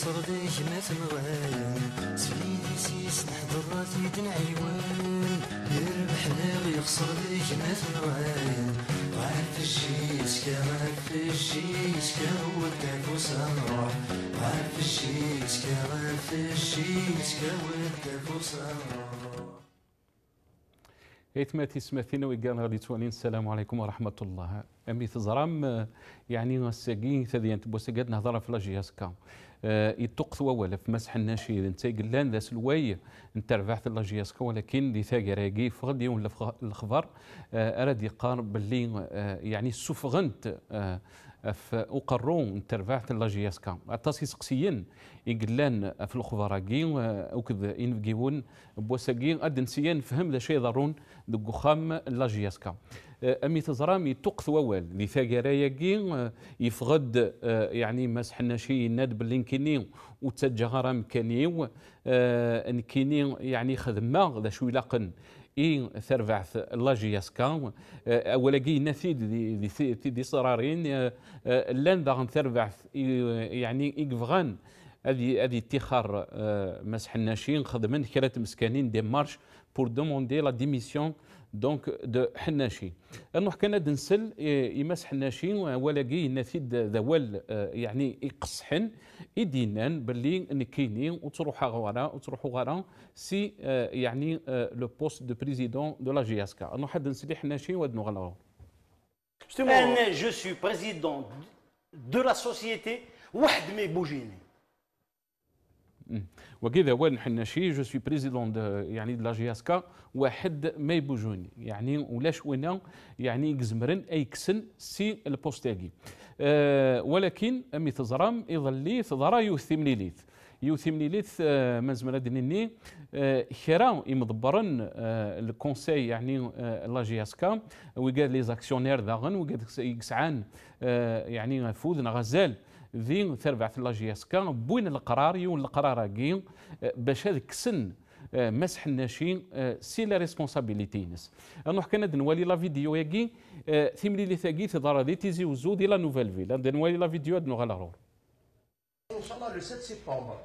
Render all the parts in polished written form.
يخسر ذيك ما تنغير سفيدي سيس نحضر راتي دنعيوان يربح ناغ يخسر ذيك ما تنغير غاف الشيسكا غاف الشيسكا والكافوس نروح غاف الشيسكا والكافوس نروح إثماتي سماثينا ويقال غادي توالين السلام عليكم ورحمة الله أمي تزرام يعني الساقين ثديان تبوسقات نهضر في لاجياسكا يتوقف ولا في مسح الناشيد انت قلان ذا سلوي انت رفعت لاجياسكا ولكن دي ثاقي راقي فغد يوم الخبر أراد يقارب باللي يعني سفغنت في أقرون ترفعت لاجياسكا أتصي سقسيين يقلان في الخبراقي وكذا ينفقيون بوساقين أدنسيان فهم ذا شيء ضرون دقو خام لاجياسكا أمي تزرامي تقث ووال لثاقي رايقي يفغد يعني مسح الناشي ناد باللينكيني وتسجغ مكانيو نكيني يعني خدمة ذا شوي لاقن ثرفعت لاجياسكا ولاقي نثيد دي صرارين لان ذا ثرفعت يعني يقفغان هذه اتخار مسح الناشين خدمن كرات مسكانين دي مارش بور دوموندي لا ديميسيون دونك دو حناشي انه حكينا دنسل يمسح حناشي ولاقي نثيد ذوال يعني يقصحن يدينان باللي نكيني وتروح غارا سي يعني لو بوست دو بريزيدون دو لا جي اس كا انه حد نسلي حناشي ودنو غلو انا جو سوي بريزيدون دو لا سوسيتي واحد ما يبوجيني وكذا وين حناشي جو سوي بريزيدون يعني دو لا جي اس كا واحد ما يبوجوني يعني ولاش وين يعني يكزمرن اي كسن سي البوستاكي ولكن امي تزرام يظلي تضرا يوثمني ليث من زمان دنيني خيرا يمضبرن الكونساي يعني لا جي اس كا وقال لي زاكسيونير داغن وقال يسعان يعني فوذنا غزال ذي ثربعت لا جي اس كا بوين القرار يون القرار باش هذاك السن مسح الناشين سي لا ريسبونسابيلتي نس انو حكينا دنوالي لا فيديو ياكي ثملي لي ثاقي تضرا دي تيزي وزو دي لا نوفيل فيل دنوالي لا فيديو ادنو غالارور ان شاء الله لو 7 سبتمبر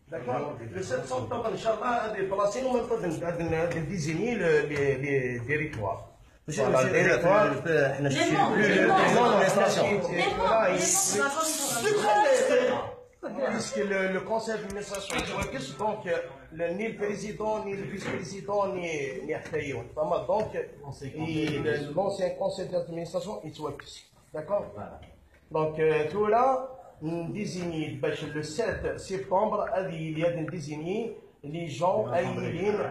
داكور لو 7 سبتمبر ان شاء الله غادي بلاصين وغادي ديزيني لي ديريتوار حنا puisque le conseil d'administration est donc ni le président, ni le vice-président, ni Ahtayoun. Donc, l'ancien conseil d'administration est d'accord. Donc, tout là, désigné le 7 septembre, il y a désigné les gens aïlines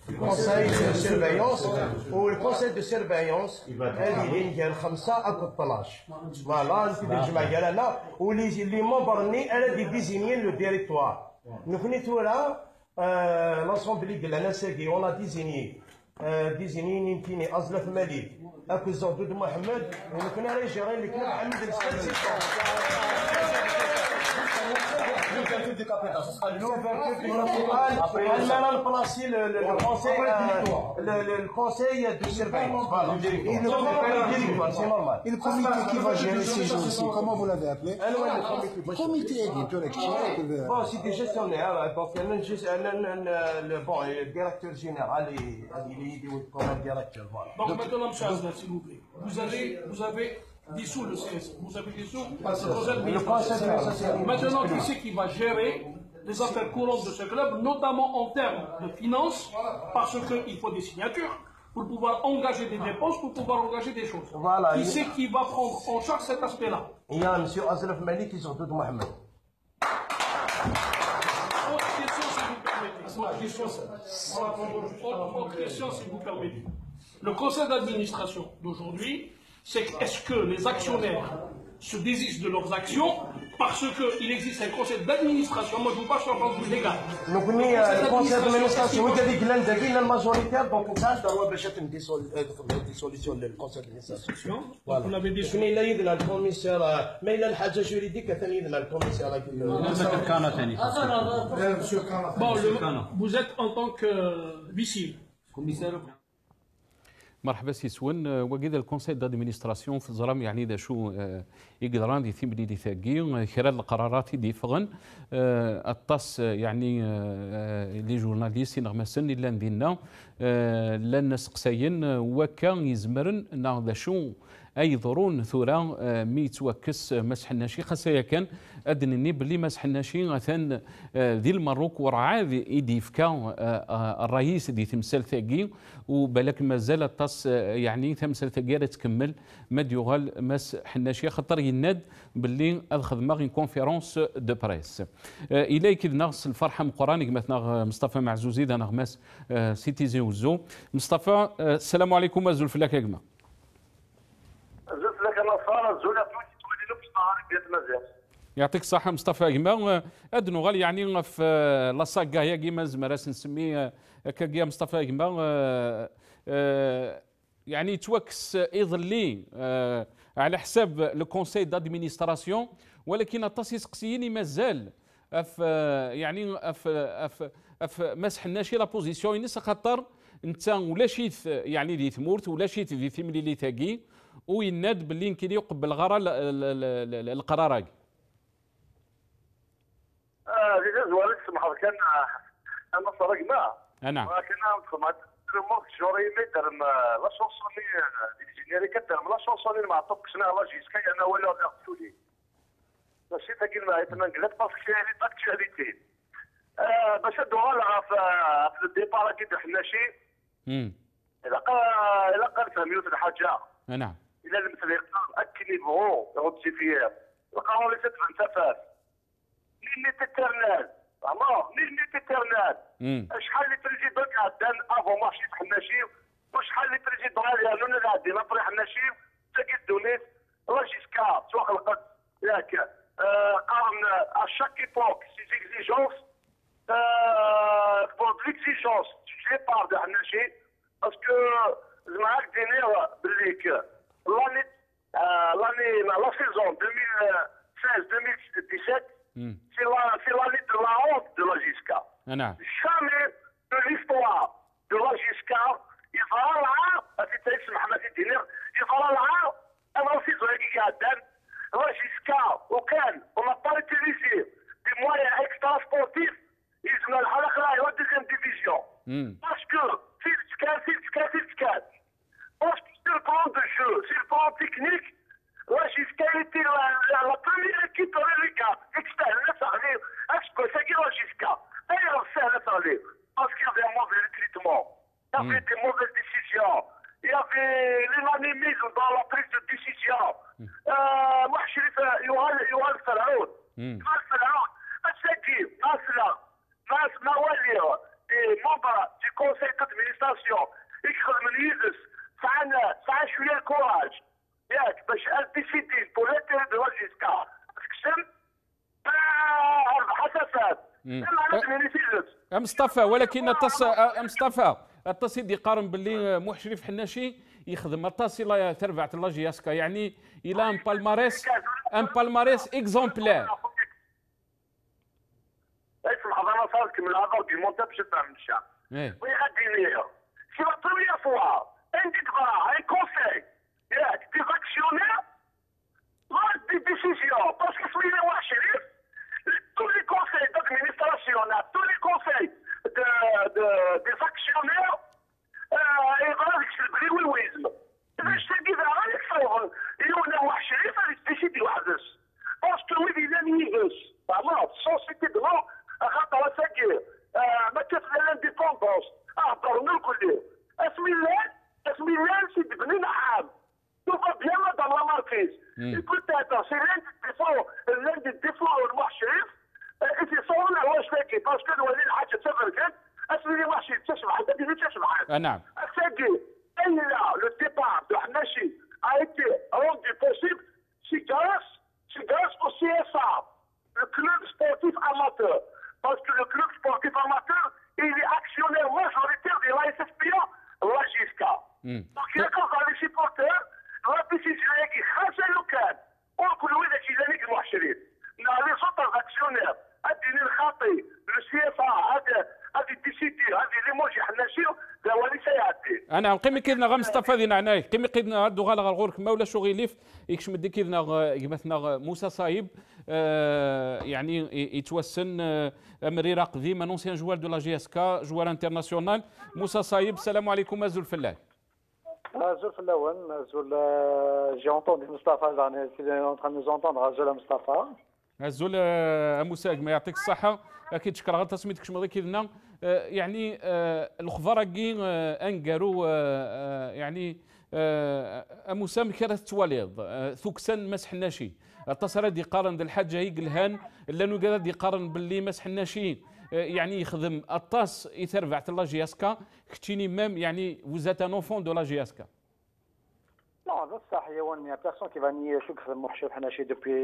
du conseil de surveillance ou le conseil de surveillance aïlines il y a 5 à 13 voilà où les membres elle a désigné le directoire nous venons tout là l'ensemble de la NSG on a désigné Nintini Azlaf Malik accusant de Mohamed et nous venons gérer le club Hamid l'ouverture du capital, ce sera l'ouverture du capital. Maintenant, on place le conseil de surveillance. Voilà. Et le directoire, c'est normal. Et le comité qui va gérer ces gens-ci, comment vous l'avez appelé? Le comité bon, c'est des gestionnaires. Donc, le directeur général il est comme un directeur. Donc, maintenant, M. Azna, s'il vous plaît, vous avez dissous le CS, vous avez dissous le conseil d'administration. Maintenant, qui c'est qui va gérer les affaires courantes de ce club, notamment en termes de finances, parce qu'il faut des signatures pour pouvoir engager des dépenses, pour pouvoir engager des choses. Voilà, qui c'est qui va prendre en charge cet aspect-là? Il y a M. Azlaf Malik qui sort de Mohamed. Autre question, s'il vous permettez. Le conseil d'administration d'aujourd'hui, c'est est-ce que les actionnaires se désistent de leurs actions parce qu'il existe un conseil d'administration. Moi, je ne veux pas sur un point de vue légal. Donc, le conseil d'administration, il y a une majoritaire, donc on a une dissolution du conseil d'administration. Voilà. Vous l'avez dissolu. Mais il y a le commissaire, mais il y a le hadja juridique, il y a le commissaire. Bon, vous êtes en tant que huissier. Commissaire. مرحبا سي سون. وكذا الكونسيل دادمينستراسيون في الزرام يعني ذا شو يقدران دي ثيم اللي ثاقي خلال القرارات دي فغن الطاس يعني لي جورناليست نغمسن الا ندينا لان سقساين وكان يزمرن ذا شو اي ضرون ثورا مي توكس مسح الناشي خاصه كان ادنني بلي مسح الناشي مثلا ذي المروك ورعاه يدي فكا الرئيس دي تمثال ثاقي وبالك مازال الطاس يعني تمثال ثاقي تكمل ما ديوغال مسح الناشي خاطر يناد باللي الخدمه غين كونفيرونس دو بريس اليك ناقص الفرحه مقرانك مثلا مصطفى معزوزي دا نغماس سيتيزي وزو مصطفى السلام عليكم ازول فلاك يا جماعه يعطيك الصحة مصطفى كما أدنو غالي يعني في لاصاكا يا كيما زمراس نسميه كاكيا مصطفى كما يعني توكس يظلي على حساب لو كونساي دادمينستراسيون ولكن التصيص قسيني مازال يعني في مسح الناشي لا بوزيسيون ينسى خاطر انت ولا شيت يعني دي ثمورت ولا شيت دي ثملي اللي تاقي ويناد باللي يمكن يقبل غرا القرار هاكي. هذه زوالك سمح كان انا صرقنا نعم ولكن انا الموت جوري ميتر لا شونسوني ديجينيري كتر لا شونسوني ما عطوكش انا لا جيسكا انا ولا غافتولي ماشي تاكل معايا تنقلت باسكو لي تاكتواليتي باش دوها في الديبار كي حناشي الا قال فهميوت الحاجه نعم الى المسليق اكني بغو يغطي فيه القانون اللي تدفع انت ليميت تيرنال الله ليميت تيرنال شحال اللي ترجي دوك عدان افو مارشي حناشي وشحال اللي ترجي دراري لون اللي عندي لا طريح حناشي تاكي دونيس لا جيسكا سوا خلقت ياك قارن اشاك ايبوك سي زيكزيجونس بور ليكزيجونس جي بار دو حناشي باسكو زعما دينير بالليك لاني لا سيزون 2016 2017 c'est l'année de la honte de la JISCA. Jamais de l'histoire de la JISCA, il va là, il va là, أنا في زوجي قاعدين la JISCA on n'a pas utilisé des moyens extra-sportifs, ils sont à la deuxième division. Parce que, parce que sur le plan de jeu, sur le plan technique, la JISCA était la première équipe relégable externe. Est-ce que c'est qui la JISCA? D'ailleurs, c'est parce qu'il y avait un mauvais recrutement, il y avait des mauvaises décisions, il y avait l'unanimisme dans la prise de décision. Moi, je suis Yohan Falaoud. Yohan Falaoud, c'est qui? Ma wallir des membres du conseil d'administration, ils ça a joué le courage. باش انتيسيتي pour l'intérêt de la JISCA تقسم حساسات مصطفى ولكن مصطفى التصيد يقارن باللي محشرف حناشي يخدم التصي تربع لا جياسكا يعني الى ان بالماريس اكزومبلير اسمع انا صارت من العذاب المونتاج باش تفهم الشعب ويغديني سي لا بروميير فوا عندي دابا اي كونساي des actionnaires prennent des décisions. Parce que celui de Chérif, tous les conseils d'administration, tous les conseils des actionnaires, ils veulent que c'est le briouisme. Je te dis, il y a un Chérif, il décide de l'Azes. Parce que oui, il est niveuse. Alors, société de l'eau, ما تفعل الانديبوندونس اعطونا الكل اسمي سي بن نعام tout va bien dans la marquise. Et peut-être, c'est l'un des défauts de Mouachif, et c'est son loi شفاكي parce que الولي الحاجة تفرقت اسمي Mouachif تسمع انت تجي تسمع. نعم. C'est-à-dire, le départ de Hanachi a été rendu possible grâce au CSA, le club sportif amateur. Parce que le club sportif amateur, il est actionnaire majoritaire de l'ASFPA, la JISCA. Donc il y a quand les supporters, la décision est qui خاصة لو كان وكل واحد يجي المحشرين. Les autres actionnaires, الدين الخاطي, le CFA, هذه الديسيدي, هذه اللي موجه حناشي دوالي سيعدي. انا قيمي كيدنا غا مصطفى دينا عناي قيمي كيدنا دو غالا غورك ما ولا شو غيليف يكش مدي كيدنا يمثنا موسى صايب يعني يتوسن امري راقدي من اونسيان جوار دو لا جي اس كا جوار انترناسيونال. موسى صايب السلام عليكم ازول فلاح. Azul Felawan, Azul, j'ai entendu Mustafa, il est en train de nous entendre, Azul Mustafa. الزول موسى ما يعطيك الصحه اكيد شكرا غير تسميتك شمال كيدنا يعني الخبراء كي انقروا يعني موسى مكره التواليض ثوكسن مسح الناشي التصريح دي قارن الحاجه هي قلهان لانه قال دي قارن باللي مسح الناشي يعني يخدم الطاس يثرفع لا جي اس كا كتيني ميم يعني وزات ان اونفون دو لا جي اس كا. Non, ça, il n'y a personne qui va nier que Mohamed Hanachi depuis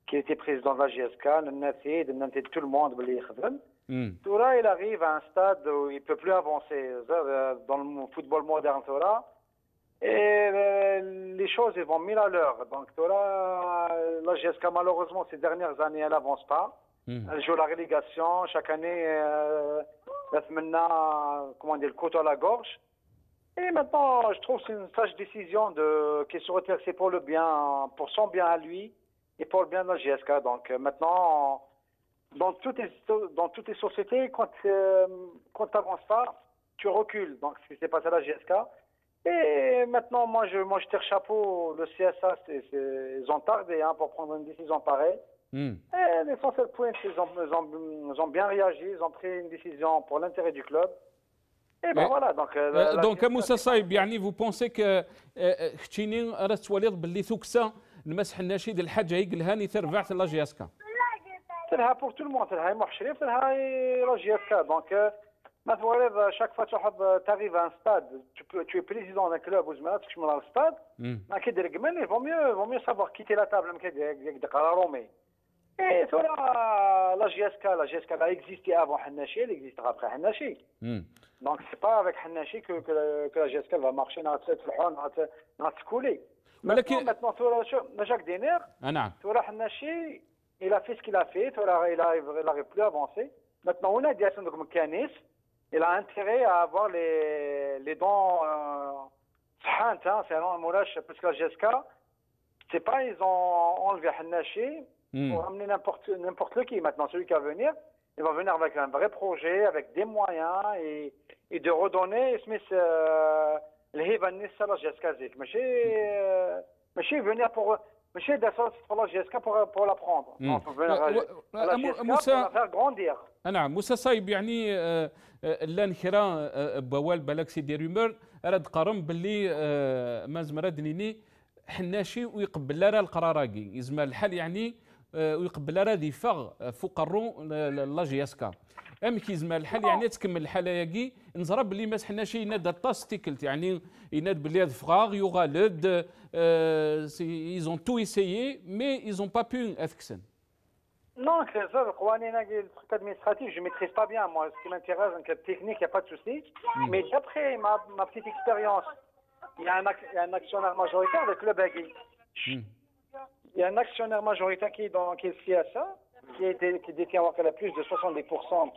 qu'il était président de la GSK, tout le monde veut le Toura, il arrive à un stade où il ne peut plus avancer. Dans le football moderne, Toura, et les choses ils vont mille à l'heure. Donc, Toura, la GSK, malheureusement, ces dernières années, elle n'avance pas. Elle joue la relégation. Chaque année, maintenant, comment dire, le couteau à la gorge. Et maintenant, je trouve que c'est une sage décision qui se retire, c'est pour le bien, pour son bien à lui et pour le bien de la GSK. Donc maintenant, dans toutes les sociétés, quand tu n'avances pas, tu recules. Donc ce qui s'est passé à la GSK. Et maintenant, moi je tire chapeau, le CSA, ils ont tardé pour prendre une décision pareille. Et l'essentiel point, c'est qu'ils ont bien réagi, ils ont pris une décision pour l'intérêt du club. Et ben voilà, donc موسى صايب يعني vous pensez que ختيني راه تواليض باللي ثوكسا المسح الناشد الحاجه يقلهاني ترفع لا جي اس كا. تلها pour tout le monde, تلها محشريف تلها لا جي اس كا. Donc ما تواليض chaque fois tu arrives à un stade, tu es président d'un club ou زعما تكمل على الستاد ما كيدير كمل il vaut mieux savoir quitter la table ما كيدير على رومي. Et la GSK elle a existé avant Hanachi, elle existera après Hanachi. Donc c'est pas avec Hanachi que la GSK va marcher dans se couler. Maintenant, Jacques Denner, Hanachi, il a fait ce qu'il a fait, il n'arrive plus à avancer. Maintenant, on a dit à son Canis, il a intérêt à avoir les dents c'est un moulage parce que la GSK, c'est pas ils ont enlevé Hanachi pour ramener n'importe qui. Maintenant, celui qui va venir, il va venir avec un vrai projet, avec des moyens et de redonner Smith الهيبة الناس على جيسكا زيك ماشي venir pour ماشي داسات pour la GSK pour la prendre. موسى faire grandir. نعم موسى صايب يعني لا نكرا بوال بالاكسي دي رومور راد قارن باللي ما زمرا دنيني حناشي ويقبل لها القراراكي يزما الحال يعني ويقبل راه ديفاغ فوق الرون لا جي اس كا ام كيزما الحال يعني تكمل الحاله ياكي نزرى بلي ما سحناش يناد الطاس تيكلت يعني يناد بلي هاد فغاغ يغالد ايزون تو ايسيي مي ايزون با بو اثكسن. Non, le قوانين le truc administratif, je maîtrise pas bien. Moi, ce qui m'intéresse, donc technique, il n'y a pas de souci. Mais d'après ma petite expérience, il y a un actionnaire majoritaire, le club Agui. Il y a un actionnaire majoritaire qui est le CSA, qui détient plus de 70%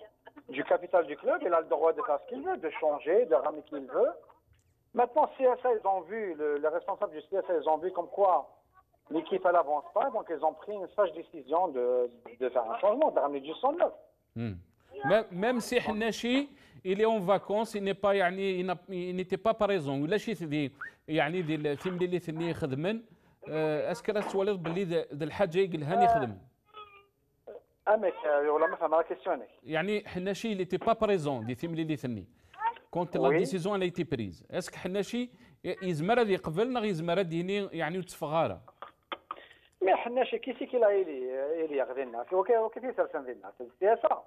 du capital du club. Il a le droit de faire ce qu'il veut, de changer, de ramener qui il veut. Maintenant, CSA, ils ont vu, les responsables du CSA, ils ont vu comme quoi l'équipe, elle n'avance pas. Donc, ils ont pris une sage décision de faire un changement, de ramener du sang neuf. Même si Hanachi, il est en vacances, il n'est pas, il n'était pas présent. ولا شي ذي يعني دي التيم اللي ثني خدمن اسكرا توالد باللي ذا الحاجه يقلها يخدم. امك ولا ما فهم لا كيسيون. يعني حناشي اللي تي با بريزون دي تيم اللي ثني كونت لا ديسيزون اللي تي بريز اسك حناشي يزمر هذه قبل نغ يزمر ديني يعني وتفغاره. مي حناشي كي سي كي لا اللي يغذينا كيف يسرسن لنا c'est ça.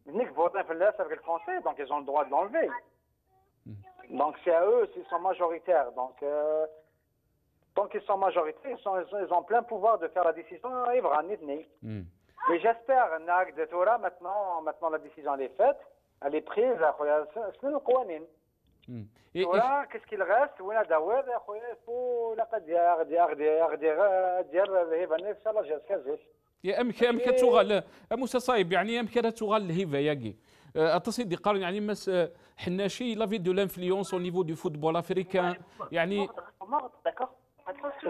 Nick vote في الناس avec le français donc ils ont le droit de l'enlever. Donc c'est à eux s'ils sont majoritaires donc tant qu'ils sont majoritaires ils ont plein pouvoir de faire la décision يبغى نتني. Mais j'espère que de Torah maintenant la décision elle est faite, elle est prise c'est le قوانين. Torah qu'est-ce qu'il reste وين داوود يا خويا فو لقد دير الهيبه نفسها لا جالس كازيس. يا امك توغال موسى صايب يعني امك تغال الهيبه ياكي التصيد قارن يعني مس حناشي لا في دو لانفلونس او نيفو دو فوتبول افريكان يعني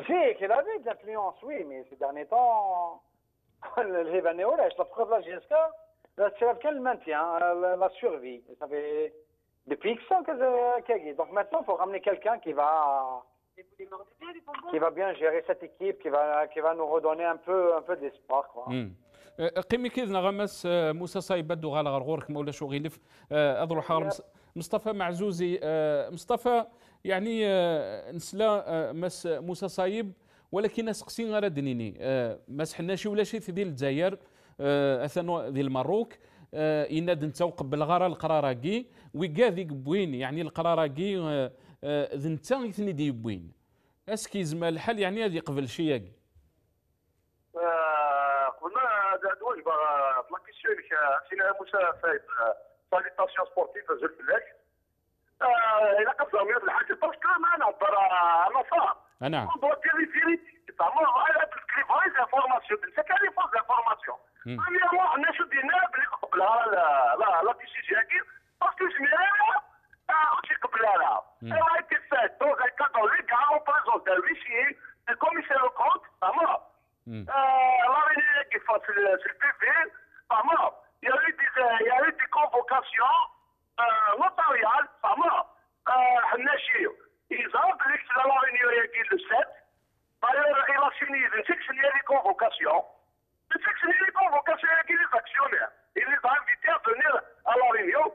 Si, qu'il avait de l'influence, oui, mais ces derniers temps, les Vanéolèches, la preuve, la GSK, c'est qu'elle maintient la survie. Ça fait depuis X ans qu'elle est. Donc maintenant, il faut ramener quelqu'un qui va bien gérer cette équipe, qui va nous redonner un peu d'espoir, quoi. قيمي كيدنا غمس موسى صايب بدو غال غرغورك مولا شو غيلف اضرو حار مصطفى معزوزي مصطفى يعني نسلا مس موسى صايب ولكن سقسين غير دنيني ما سحناش ولا شيء في ديال الجزائر اثنو ديال المروك يناد نتا قبل غارة القراراكي وكا ذيك بوين يعني القراراكي ذنتا يثني دي بوين اسكي زما الحال يعني هذه قبل شياكي قلنا دواش باغا في لاكيسيون سينا موسى فايت ساليتاسيون سبورتيف زول فلاش الى قصدهم يد الحاجه باسكو ما نهضر نصا نعم دو ديري فيريتي زعما على تسكريب هاي انفورماسيون انت كان فاز انفورماسيون premièrement حنا شدينا بلي قبلها لا ديسيجن هاكي باسكو سميها شي قبلها اي تي فات دو ان كادو ليغال اون بريزونت الويشي الكوميسير او كونت زعما la réunion qui fait sur le PV, il y a eu des convocations notariales, ils ont appelé que la réunion le 7. D'ailleurs, il a signé les convocations. Il a signé les convocations avec les actionnaires. Il les a invités à venir à la réunion.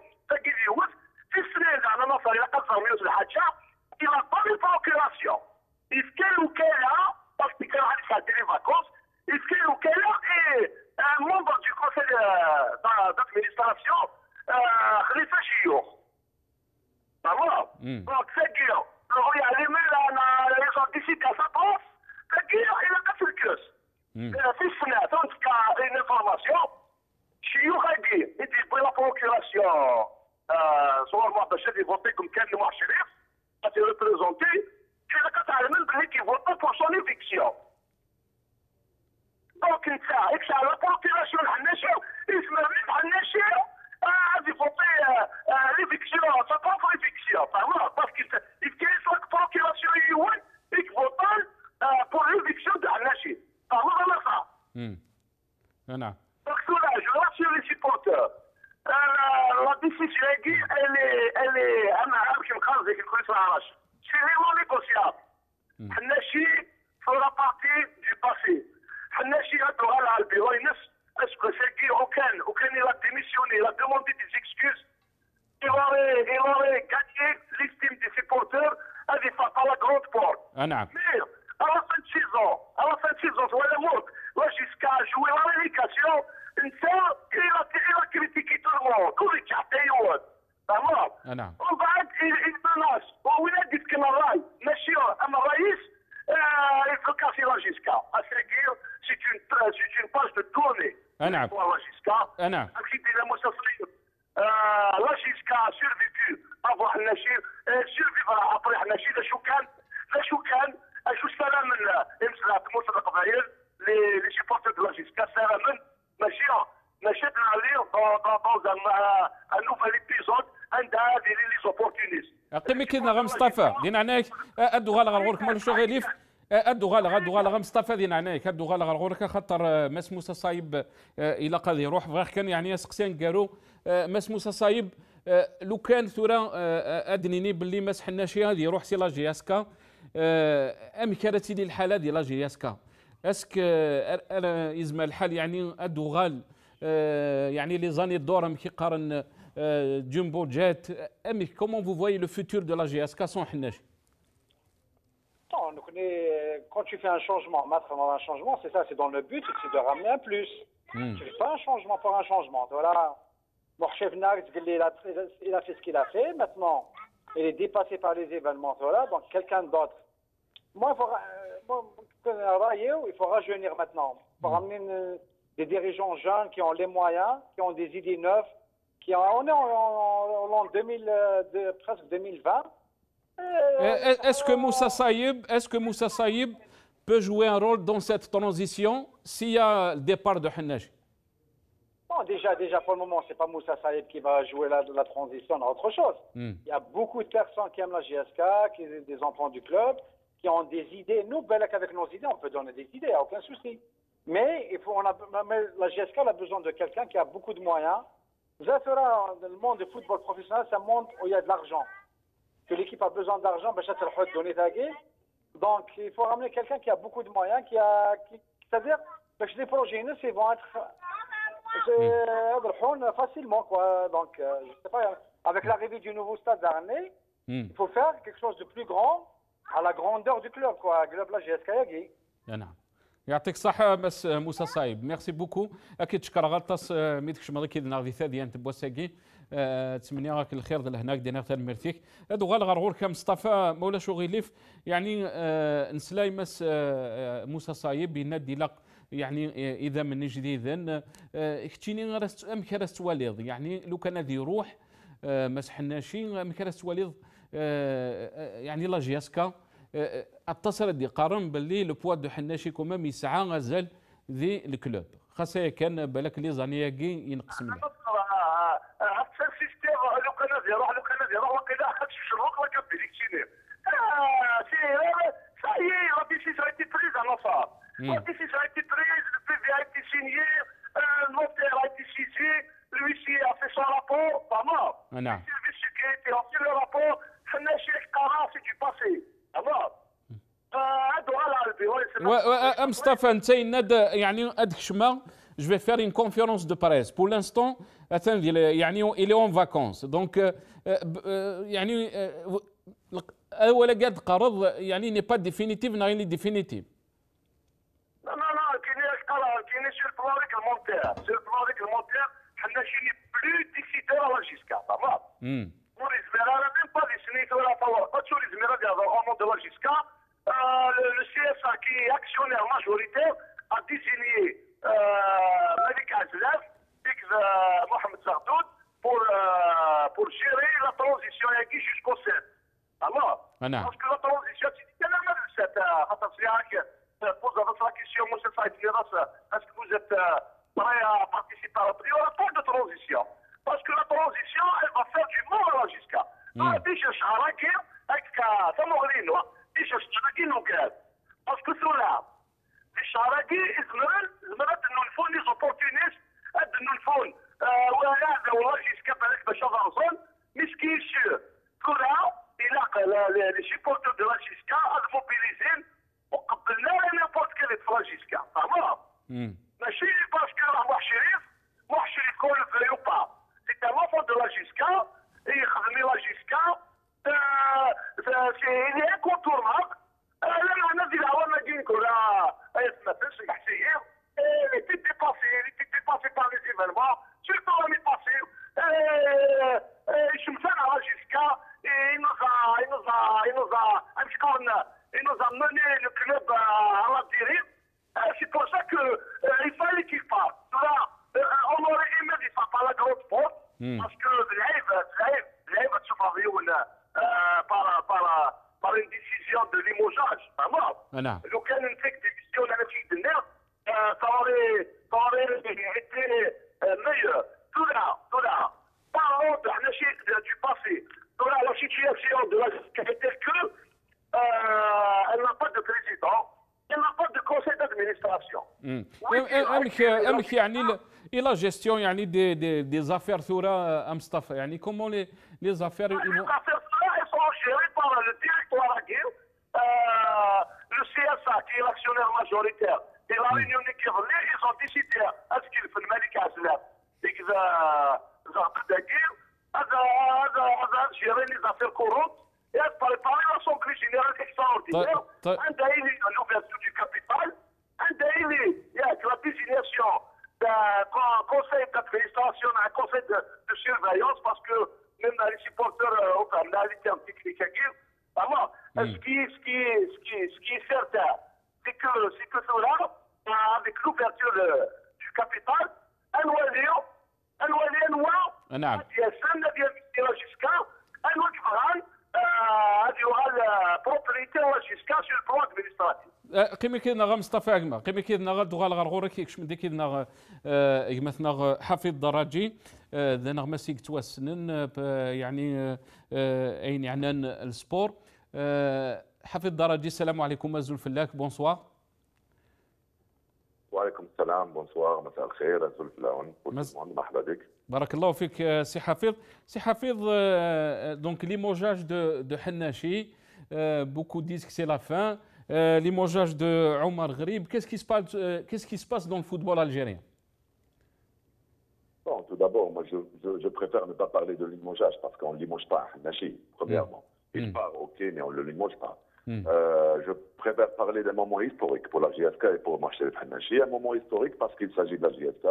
Il a pas de procuration. Il fait parce qu'il a des vacances, il fait est un membre du conseil d'administration, Khalifa Chiour. D'accord? Donc, c'est Guillaume. Il a les mails, ils ont décidé à sa place, c'est Guillaume, il a cassé le cœur. Si ce n'est en tout cas une information, Chiour a dit, il dit pour la procuration, soit le mois de chef, il votait comme Ken Mouachelif, a été représenté. qui vote pour son éviction. Donc, la procuration de Hannachi, il se met à Hannachi, à voter l'éviction, sa propre éviction. Parce qu'il y a la procuration et qui vote pour l'éviction de Hannachi. Voilà ça. Donc, je rassure les supporters. La décision, elle est c'est vraiment négociable. Hannachi fera partie du passé. Hannachi a droit à l'Albiro. Est-ce que c'est qui aucun il a démissionné, il a demandé des excuses. Il aurait gagné l'estime des supporters à la grande porte. Mais à la fin de saison, voilà là jusqu'à jouer la relégation, il a critiqué tout le monde. Tout le monde. وبعد الناس وولاد كما راي ماشي اما الرئيس يفكر لاجيسكا اسيكير سي اون باج دو دوني نعم لاجيسكا نعم اكيد الى مسافرين لاجيسكا سيرفيتو افو حناشي سيرفيفرا ابري حناشي لا شو كان اشو سلام من امسلاك موسى القبائل لي سيبورتر دو لاجيسكا سلام من ماشي عليه dans un nouvel épisode عند هذه لي زوبورتونيست قيمي كيدنا غا مصطفى دين عناك ادو غالغ غورك مالو شو غيليف ادو غالغ مصطفى دين عناك ادو غالغ غورك خاطر ماس موسى صايب الى قضي يروح بغا كان يعني سقسيان قالوا ماس موسى صايب لو كان ثورا ادنيني باللي ماس حناشي هذه يروح سي لاجي اسكا ام كانت لي الحاله ديال لاجي اسكا اسك انا يزما الحال يعني ادو غال يعني لي زاني دورهم كي قارن Jumbo Jet, mais comment vous voyez le futur de la GSK sans Hannachi? Quand tu fais un changement, dans un changement, c'est ça, c'est dans le but, c'est de ramener un plus. Tu ne fais pas un changement pour un changement. Voilà. Morchevnak, il a fait ce qu'il a fait. Maintenant, il est dépassé par les événements. Voilà. Donc, quelqu'un d'autre. Moi, il faut rajeunir maintenant. Il faut ramener des dirigeants jeunes qui ont les moyens, qui ont des idées neuves. On est en l'an 2000, presque 2020. Est-ce que Moussa Saïb peut jouer un rôle dans cette transition s'il y a le départ de Hannachi? Non, déjà pour le moment, c'est pas Moussa Saïd qui va jouer la transition à autre chose. Il y a beaucoup de personnes qui aiment la GSK, qui sont des enfants du club, qui ont des idées. Nous, avec nos idées, on peut donner des idées, il n'y a aucun souci. Mais la GSK a besoin de quelqu'un qui a beaucoup de moyens. Vous avez dans le monde du football professionnel, c'est un monde où il y a de l'argent. Que l'équipe a besoin d'argent, donc il faut ramener quelqu'un qui a beaucoup de moyens, c'est-à-dire que les projets, ils vont être facilement, quoi. Donc, je sais pas, avec l'arrivée du nouveau stade d'Arnay, il faut faire quelque chose de plus grand à la grandeur du club, quoi. Le club, la GSK يجي. نعم. يعطيك الصحة بس موسى صايب ميرسي بوكو أكيد شكرا غطاس ميتك شمالي كي نغذي ثادي أنت بوساقي تمني راك الخير دل هناك دينا ثان ميرتيك هادو غال غرغور كمصطفى مولا شغيليف يعني نسلاي مس موسى صايب ينادي لق يعني اذا من جديدا اكتيني امكرس تواليض يعني لو كان ذي يروح مسح الناشي امكرس تواليض يعني لا جياسكا اتصل دي قارن باللي لو بوا دو حناشي كوما يسعى غزال ذي الكلوب خاصه كان بالك لي زانياكي ينقسم له لو كان ذي يروح وكذا خدش الشروق ولا كبير اكتيني ça y est, la décision a été prise à l'enfant. La décision a été prise, le PV a été signé, le notaire a été saisi, l'huissier a fait son rapport, pas mal. L'huissier qui a été reçu le rapport, c'est du passé. Mustafa, je vais faire une conférence de presse. Pour l'instant, il est en vacances. Donc, ولا قد قرض يعني ني با ديفينيتيف ناغي ديفينيتيف لا كاين سير بلان ريغلمونتير حنا شي بلو ديسيدور على جيسكا تمام وري زميرا انا ميم با ديسينيت ولا فوا تشوري زميرا ديال الامون دو لا جيسكا لو سي اس ا كي اكسيونير ماجوريتير ا ديسيني ملك عزلاف ديك محمد زغدود pour gérer la transition jusqu'au 7. Alors, parce que la transition, c'est tellement de cette pose la question, M. Saïd Firas, est-ce que vous êtes prêt à participer à la prière? Pas de transition. Parce que la transition, elle va faire du mal à la jusqu'à. ديش شعراكي هكا ثمغلينو ديش شعراكي قال باسكو سولا الشعراكي زمرت انه الفون لي زوبورتونيست انه الفون وهذا والله جيسكا بالك باش افرزون مسكينش كره يلاقى لي سيبورتور دو لا جيسكا الموبيليزين وقبلنا نيمبورت كيل في لا جيسكا فاهمة ماشي باسكو راه واحد شريف كون فيو با سي ان لونفون دو لا جيسكا يخدم لا جيسكا سي انكونتورنابل لا انا ديال العوام كاين كره يتنفس يحسيه il était dépassé par les événements, surtout l'année passée. Je me fais à jusqu'à il nous a mené le club à la dérive. C'est pour ça qu'il fallait qu'il parte. Là, on aurait aimé qu'il fasse pas la grosse faute, parce que l'Aïv a souffert par une décision de limogeage. Donc, il y a une décision de la fille de nerf. Ça aurait été meilleur. Tout là. Parlons du passé. Tout là, la situation de la est telle que elle n'a pas de président, elle n'a pas de conseil d'administration. أمك يعني la gestion يعني des affaires ثورة مصطفى يعني comment les affaires les affaires elles sont gérées par le directoire à Guil, le CSA qui est l'actionnaire majoritaire. Et la réunion d'équipe, ils ont décidé à ce qu'il fait le Malik Azlab. Et que ça gérer les affaires corruptes et à préparer l'Assemblée générale extraordinaire. Un daily à l'ouverture du capital, un daily avec la désignation d'un conseil d'administration, un conseil de surveillance, parce que même les supporters, enfin, les termes techniques à Guil, ce qui est certain, c'est que cela, avec l'ouverture du capital, un loyer, jusqu'à un autre il y aura la propriété jusqu'à sur le plan administratif. قيمة كيدنا مصطفى عقمة قيمة كيدنا دوغال غرغورة كيكش من كيدنا مثلا حفيظ دراجي ذا نغمة سيك توسنن يعني أين يعني السبور حفيظ دراجي السلام عليكم أزول فلاك بونسوار. وعليكم السلام بونسوار مساء الخير أزول فلاون مرحبا بك. بارك الله فيك سي حفيظ. سي حفيظ دونك ليموجاج دو حناشي beaucoup disent que c'est la fin. Limogeage de Omar Gharib, qu'est-ce qui se passe dans le football algérien? Bon, tout d'abord, moi je préfère ne pas parler de limogeage parce qu'on ne limoge pas Nachi, premièrement. Il part, ok, mais on ne le limoge pas. Je préfère parler d'un moment historique pour la JSK et pour Marchelef Hannachi. Un moment historique parce qu'il s'agit de la JSK.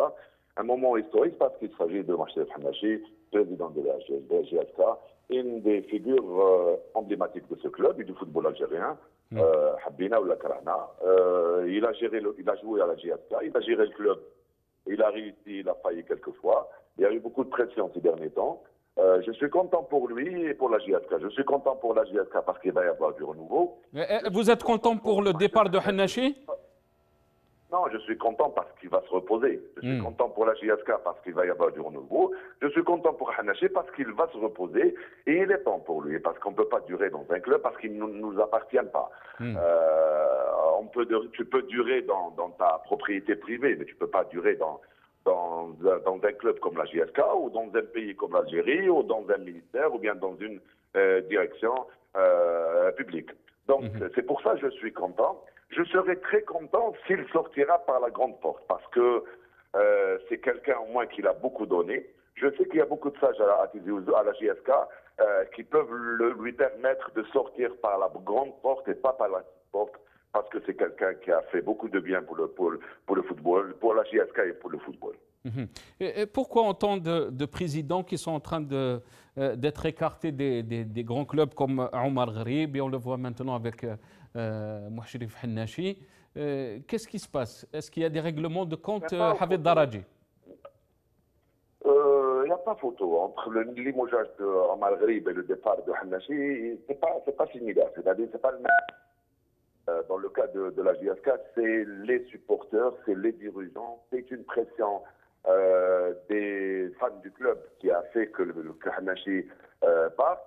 Un moment historique parce qu'il s'agit de Marchelef Hannachi, président de la JSK, une des figures emblématiques de ce club et du football algérien. Habina ou la Karana. Il a joué à la JSK, il a géré le club. Il a réussi, il a failli quelquefois. Il y a eu beaucoup de pression ces derniers temps. Je suis content pour lui et pour la JSK. Je suis content pour la JSK parce qu'il va y avoir du renouveau. Vous êtes content pour le départ de Hannachi? Non, je suis content parce qu'il va se reposer. Je suis content pour la JSK parce qu'il va y avoir du renouveau. Je suis content pour Hannachi parce qu'il va se reposer. Et il est temps pour lui parce qu'on ne peut pas durer dans un club parce qu'il ne nous appartient pas. Tu peux durer dans ta propriété privée, mais tu ne peux pas durer dans un club comme la JSK ou dans un pays comme l'Algérie ou dans un ministère ou bien dans une direction publique. Donc, c'est pour ça que je suis content. Je serai très content s'il sortira par la grande porte parce que c'est quelqu'un au moins qui l'a beaucoup donné. Je sais qu'il y a beaucoup de sages à la JSK qui peuvent lui permettre de sortir par la grande porte et pas par la petite porte parce que c'est quelqu'un qui a fait beaucoup de bien pour le football, pour la JSK et pour le football. Et pourquoi autant de présidents qui sont en train d'être écartés des grands clubs comme Omar Gharib et on le voit maintenant avec Mouchrif Hannachi? Qu'est-ce qui se passe? Est-ce qu'il y a des règlements de compte Hafid Daraji? Il n'y a pas photo entre le limogeage de Omar Gharib et le départ de Hannachi. C'est pas similaire, c'est-à-dire c'est pas le même. Dans le cas de la JSK, c'est les supporters, c'est les dirigeants, c'est une pression des fans du club qui a fait que Hannachi part.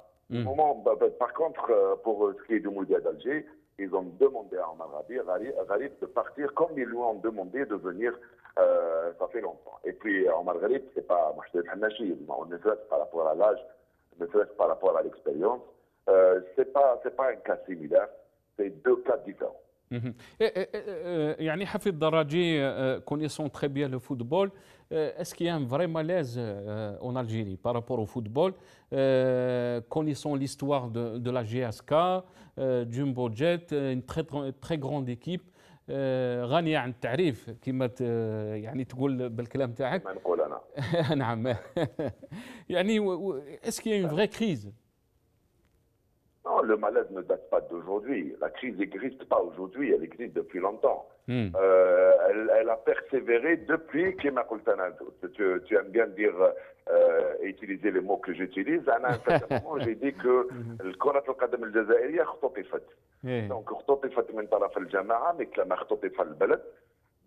Par contre, pour ce qui est du Moudia d'Alger, ils ont demandé à Omar Gharib de partir comme ils lui ont demandé de venir, ça fait longtemps. Et puis Omar Gharib, c'est pas Mouchrif Hannachi, ne serait-ce par rapport à l'âge, ne serait-ce par rapport à l'expérience. C'est pas un cas similaire, c'est deux cas différents. يعني حفيظ دراجي connaissant très bien le football, est-ce qu'il y a un vrai malaise en Algérie par rapport au football, connaissant l'histoire de la GSK, Jumbo Jet, une très grande équipe غنية عن التعريف كما يعني تقول بالكلام تاعك. ما نقول أنا. نعم. يعني est-ce qu'il y a une vraie crise? Non, le malaise ne date pas d'aujourd'hui. La crise n'existe pas aujourd'hui, elle existe depuis longtemps. Elle a persévéré depuis Kema Kultana. Tu aimes bien dire et utiliser les mots que j'utilise. À un certain moment, j'ai dit que le Korat al-Qadam al-Jazairiyya khtotifat. Donc, khtotifat min taraf al-Jama'a, mais que la khtotifa al-Balad.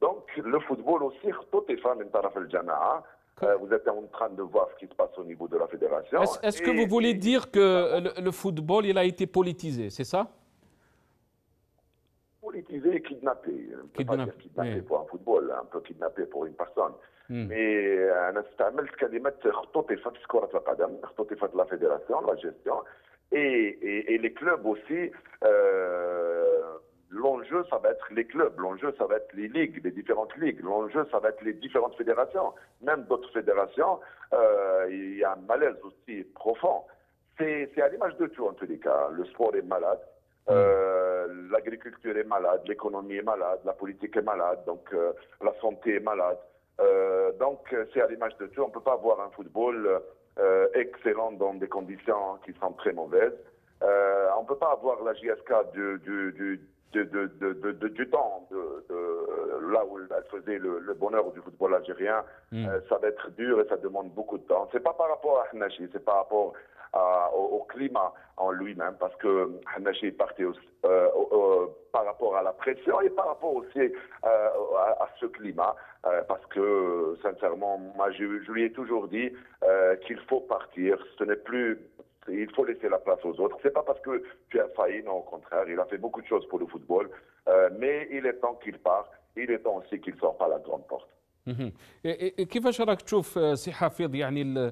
Donc, le football aussi khtotifa min taraf al-Jama'a. Vous êtes en train de voir ce qui se passe au niveau de la fédération. Est-ce que vous voulez dire que le football il a été politisé, c'est ça? Politisé et kidnappé. On ne peut pas dire kidnappé pour un football, un peu kidnappé pour une personne. Mais أنا استعملت كلمة اختطفت في كرة القدم، اختطفت la fédération, la gestion, et les clubs aussi. L'enjeu, ça va être les clubs, l'enjeu, ça va être les ligues, les différentes ligues, l'enjeu, ça va être les différentes fédérations. Même d'autres fédérations, il y a un malaise aussi profond. C'est à l'image de tout en tous les cas. Le sport est malade, l'agriculture est malade, l'économie est malade, la politique est malade, donc la santé est malade. Donc c'est à l'image de tout. On ne peut pas avoir un football excellent dans des conditions qui sont très mauvaises. On ne peut pas avoir la JSK du temps, là où elle faisait le bonheur du football algérien. Ça va être dur et ça demande beaucoup de temps. C'est pas par rapport à Hannachi, c'est par rapport au climat en lui-même, parce que Hannachi partait par rapport à la pression et par rapport aussi à ce climat, parce que sincèrement, moi je lui ai toujours dit qu'il faut partir, ce n'est plus... Il faut laisser la place aux autres. C'est pas parce que tu as failli, non, au contraire. Il a fait beaucoup de choses pour le football, mais il est temps qu'il parte. Il est temps aussi qu'il sorte par la grande porte. كيفاش راك تشوف سي حفيظ يعني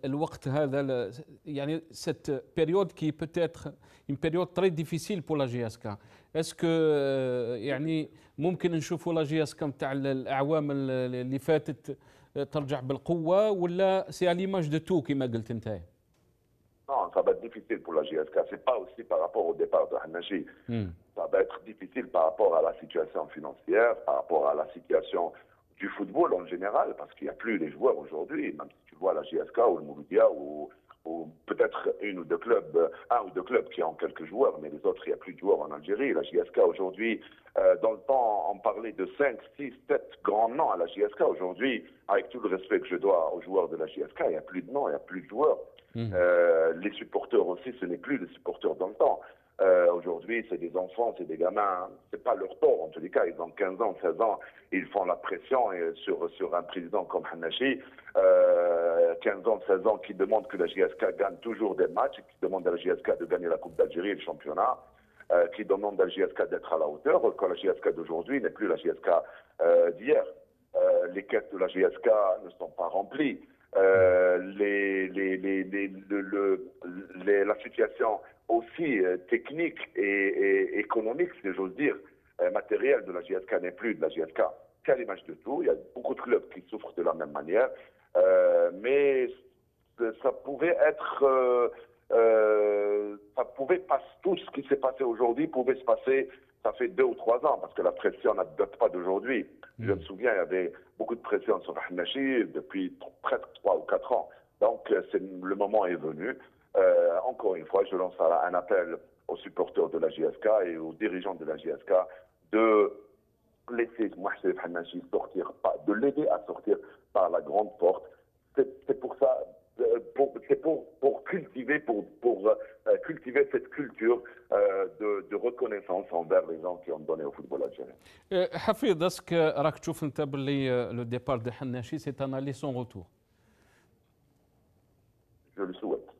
الوقت هذا يعني cette période qui peut être une période très difficile pour la GSK. Est-ce que يعني ممكن نشوفوا لا GSK نتاع الاعوام اللي فاتت ترجع بالقوه ولا سي ليماج دو تو كما قلت انت؟ Non, ça va être difficile pour la GSK. C'est pas aussi par rapport au départ de Hannachi. Ça va être difficile par rapport à la situation financière, par rapport à la situation du football en général, parce qu'il n'y a plus les joueurs aujourd'hui. Même si tu vois la GSK ou le Mouloudia ou peut-être un ou deux clubs qui ont quelques joueurs, mais les autres, il n'y a plus de joueurs en Algérie. La GSK aujourd'hui, dans le temps, on parlait de 5, 6, 7 grands noms à la GSK. Aujourd'hui, avec tout le respect que je dois aux joueurs de la GSK, il n'y a plus de noms, il n'y a plus de joueurs. Les supporters aussi, ce n'est plus les supporters dans le temps. Aujourd'hui, c'est des enfants, c'est des gamins, c'est pas leur tort en tous les cas, ils ont 15 ans, 16 ans, ils font la pression sur un président comme Hannachi, 15 ans, 16 ans, qui demande que la GSK gagne toujours des matchs, qui demande à la GSK de gagner la Coupe d'Algérie et le championnat, qui demande à la GSK d'être à la hauteur, quand la GSK d'aujourd'hui n'est plus la GSK d'hier. Les caisses de la GSK ne sont pas remplies. La situation aussi technique et économique, si j'ose dire, matérielle de la GSK n'est plus de la GSK. C'est à l'image de tout. Il y a beaucoup de clubs qui souffrent de la même manière, mais ça pouvait être, ça pouvait pas, tout ce qui s'est passé aujourd'hui pouvait se passer. Ça fait 2 ou 3 ans, parce que la pression ne date pas d'aujourd'hui. Je me souviens, il y avait beaucoup de pression sur Hannachi depuis presque 3 ou 4 ans. Donc, le moment est venu. Encore une fois, je lance un appel aux supporters de la GSK et aux dirigeants de la GSK de laisser Mouhsef Hannachi sortir, de l'aider à sortir par la grande porte. C'est pour ça, pour cultiver, cultiver cette culture de reconnaissance envers les gens qui ont donné au football algérien. حفيظ اسك راك تشوف انت باللي لو ديبار دو حناشي سي ان aller sans retour. Je le souhaite.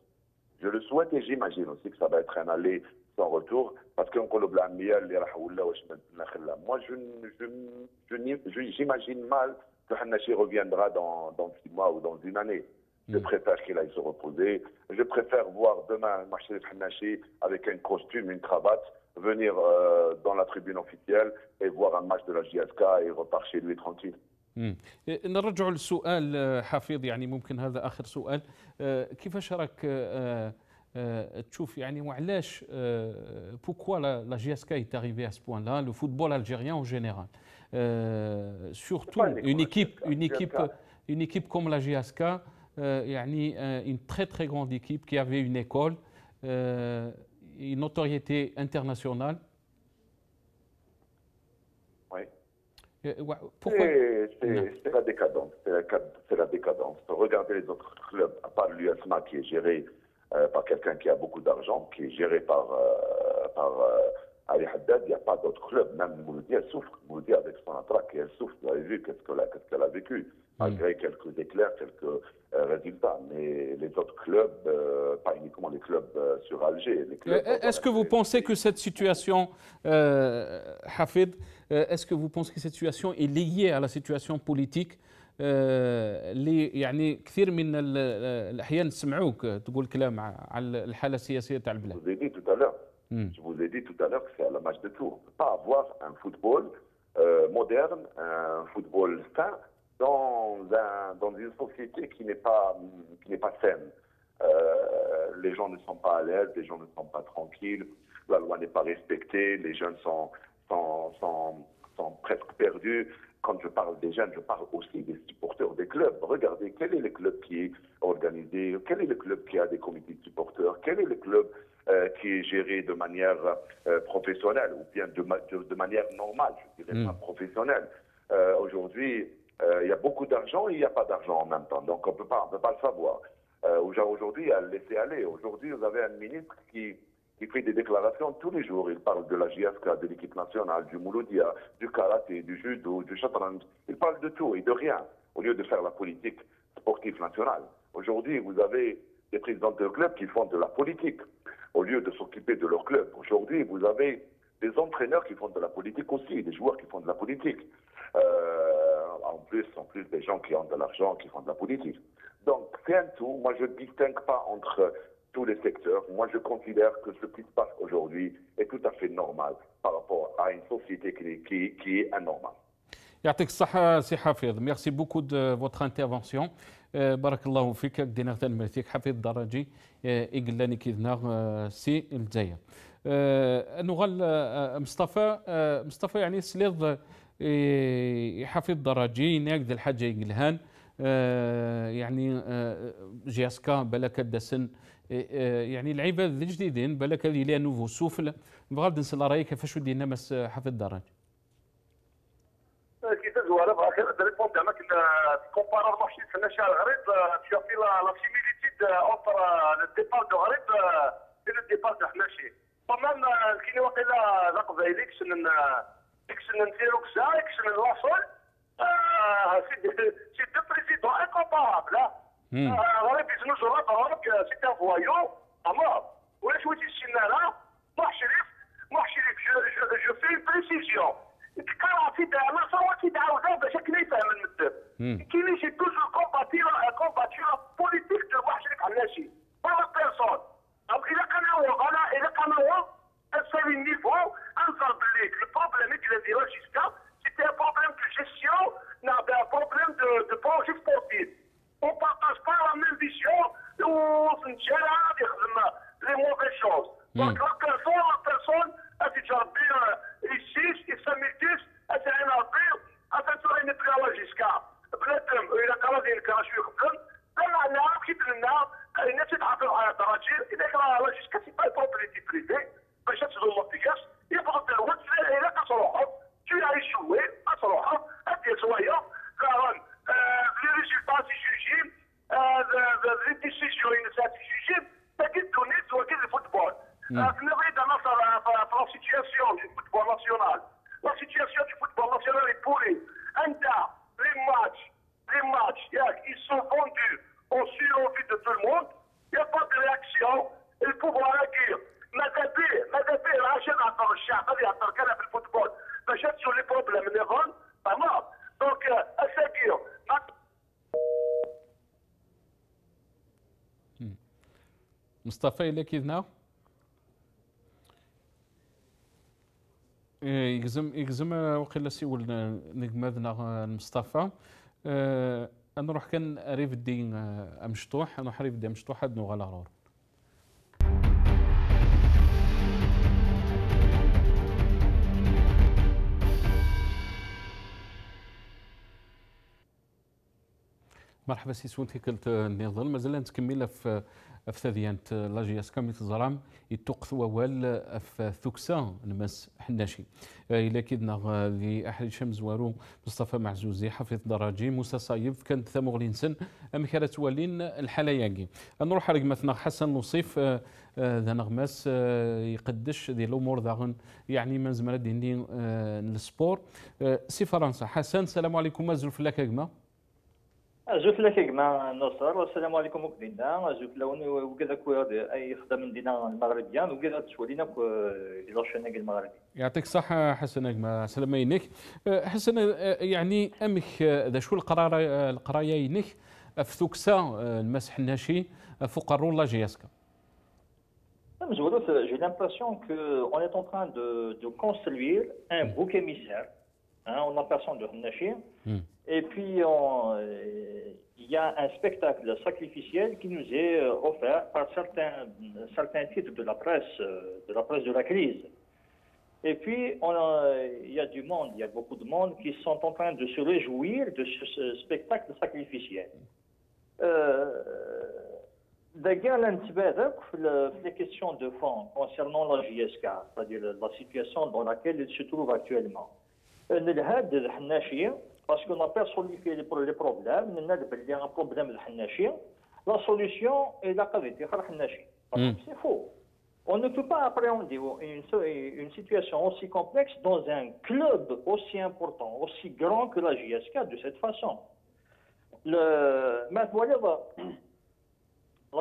Je le souhaite et j'imagine aussi que ça va être un aller sans retour parce qu'on connaît بالعامية اللي راح ولا واش نخلى. Moi j'imagine mal que Hannachi reviendra dans 6 mois ou dans une année. Je préfère qu'il aille se reposer. Je préfère voir demain Mouhsef Hannachi avec un costume, une cravate, venir dans la tribune officielle et voir un match de la GSK et repart chez lui tranquille. نرجع للسؤال حفيظ يعني ممكن هذا آخر سؤال كيفاش راك تشوف يعني وعلاش pourquoi la GSK est arrivée à ce point-là, le football algérien en général, surtout une équipe comme la GSK, يعني une très très grande équipe qui avait une école, une notoriété internationale. Oui. Pourquoi c'est la décadence. C'est la décadence. Regardez les autres clubs, à part l'USMA qui est géré par quelqu'un qui a beaucoup d'argent, qui est géré par Ali Haddad, il n'y a pas d'autres clubs. Même Mouloudia souffre. Mouloudia avec son attaque, elle souffre. Vous avez vu qu'est-ce qu'elle a vécu, malgré quelques éclairs, quelques résultats. Mais les autres clubs, pas uniquement les clubs sur Alger. Est-ce que vous pensez que cette situation, Hafid, est-ce que vous pensez que cette situation est liée à la situation politique اللي يعني كثير من الأحيان نسمعوك تقول كلام على الحالة السياسية تاع البلاد. Je vous ai dit tout à l'heure que c'est à la match de tour. On ne peut pas avoir un football moderne, un football sain dans une société qui n'est pas saine. Les gens ne sont pas à l'aise, les gens ne sont pas tranquilles, la loi n'est pas respectée, les jeunes sont presque perdus. Quand je parle des jeunes, je parle aussi des supporters des clubs. Regardez, quel est le club qui est organisé, quel est le club qui a des comités de supporters, quel est le club qui est géré de manière professionnelle ou bien de manière normale, je dirais pas professionnelle. Aujourd'hui, il y a beaucoup d'argent et il n'y a pas d'argent en même temps, donc on peut pas le savoir. Aujourd'hui, à laisser aller. Aujourd'hui, vous avez un ministre qui fait des déclarations tous les jours. Il parle de la JSK, de l'équipe nationale, du Mouloudia, du karaté, du judo, du chatranj. Il parle de tout et de rien, au lieu de faire la politique sportive nationale. Aujourd'hui, vous avez des présidents de clubs qui font de la politique, au lieu de s'occuper de leur club. Aujourd'hui, vous avez des entraîneurs qui font de la politique aussi, des joueurs qui font de la politique. En plus des gens qui ont de l'argent, qui font de la politique. Donc, c'est un tout. Moi, je ne distingue pas entre tous les secteurs. Moi, je considère que ce qui se passe aujourd'hui est tout à fait normal par rapport à une société qui est anormale. يعطيك الصحة سي حفيظ. ميرسي بوكو دو فوتر انترفونسيون. بارك الله فيك. دينا غدا نمرتيك حفيظ الدراجي إقلاني كيدنا سي الجزائر. نغال مصطفى يعني سليض يحفظ الدراجي ناقد الحاجة يقلهان يعني جياسكا بالك دسن يعني اللعيبه الجديدين بالك هذه ليها نوفو سوفل بغض نسال رايك كيفاش ودينا مس حفظ الدراج كيفاش وانا بغا ريبوند زعما كومبارا المارشي في شهر غريب في لا سيميليتيد اونتر لو ديبار دو غريب et le départ de Hnachi. Quand même, qui nous a la قبائل كسن نديرو كسا كسن الوصل سي دو بريزيدون انكومبارابل غريب يزنو جرات غرب سي ان فوايو امور ولا شويه السنانه محشريف جو في بريسيزيون كراتي دابا صوتي تعاودها باش كنا يفهم المدب كاين شي توجور كومباتير بوليتيك دو محشريف Hnachi با بيرسون إذا كان هو أسفل النيفو أنظر بليك البروبليم الذي رجستا سيتي ان بروبليم دو جيستيون un problème de projet sportif. On ne partage pas la même vision où on les mauvaises choses. Donc la personne, elle dit ici, il s'amuse, elle s'est énervée, elle s'est énervée à la jusqu'à. Il a calé une carachuche. أنا أكيد لنا الناس يتعاطوا على الدراجير إذا كان على جيسكا سي با بروبريتي بريفي باش تشغل مونتيكاس يبغى الوقت إلا كتروحوا tu as échoué à صراحة أدي شوية كارن لي ريزولتا تيجوجي لي ديسيزيون اللي تيجوجي تاكيد تونس وكيد الفوتبول نريد أنا في لا سيتياسيون دو فوتبول ناسيونال لا سيتياسيون دو فوتبول ناسيونال est pourrie أنت les matchs, ils sont vendus au sur-envie de tout le monde, il n'y a pas de réaction, il faut pouvoir agir. Madabé, العشان عطر الشعب هذه عطر كلام في الفوتبول باش يحسوا لي بروبليم نيفون تمام دونك اساكير مصطفى إلا كيدنا يقزم وقيلا سيول نجمدنا مصطفى أنا روح كان ريف الدين مشطوح أنا حريف الدين مشطوح هاد نوغا لغرور مرحبا سي سونتي كلت النضال مازال نتكمل في ثديانت لاجياس كامي تزرام يتوقف ووال في ثوكسا نمس حناشي الى كيدنا ذي احد شمس وارو مصطفى معزوزي حفيظ دراجي موسى صايب كانت ثمغلين سن ام كانت والين الحلاياكي نروح رق مثلا حسن نصيف ذا نغماس يقدش ذي الامور ذا يعني من زمرة ديني السبور سي فرنسا حسن السلام عليكم مازال فلاك اجما زوج لك كما نصر والسلام عليكم وكدينا زوج لون وكذا كوير اي خدمه دينا المغربيان وكذا تشولينا الى شناق المغربي يعطيك الصحه حسن اجما سلام ينك حسن يعني امك ذا شو القرايه ينك في ثوكسا المسح الناشي فوق الرولا جياسكا j'ai l'impression qu'on est en train de construire un bouc émissaire en la personne de Hnachi. Et puis, il y a un spectacle sacrificiel qui nous est offert par certains titres de la presse de la crise. Et puis, il y a du monde, il y a beaucoup de monde qui sont en train de se réjouir de ce spectacle sacrificiel. D'ailleurs, les questions de fond concernant la JSK, c'est-à-dire la situation dans laquelle il se trouve actuellement. Parce qu'on a personnifié les problèmes, il y a un problème de Hnachi. la solution est la qualité. C'est faux. On ne peut pas appréhender une situation aussi complexe dans un club aussi important, aussi grand que la JSK de cette façon. La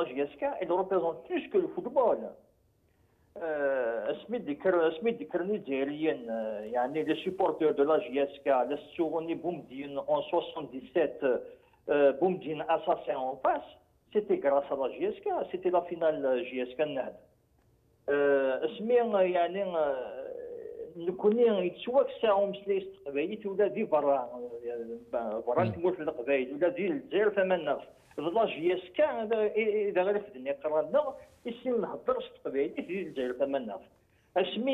JSK, elle représente plus que le football. Les supporters de la JSK, les Souroni Boumdine en 77, Boumdine assassin en face, c'était grâce à la JSK, c'était la finale JSK Nad. اسمي يعني نكون يتسوق ساعه مسليس قبايل ولا دي برا تموت القبايل ولا دي الجزائر فما ناس لا جياسكا اذا غير في الدنيا قررنا يسمى نهضر ست قبايل في الجزائر فما ناس اسمي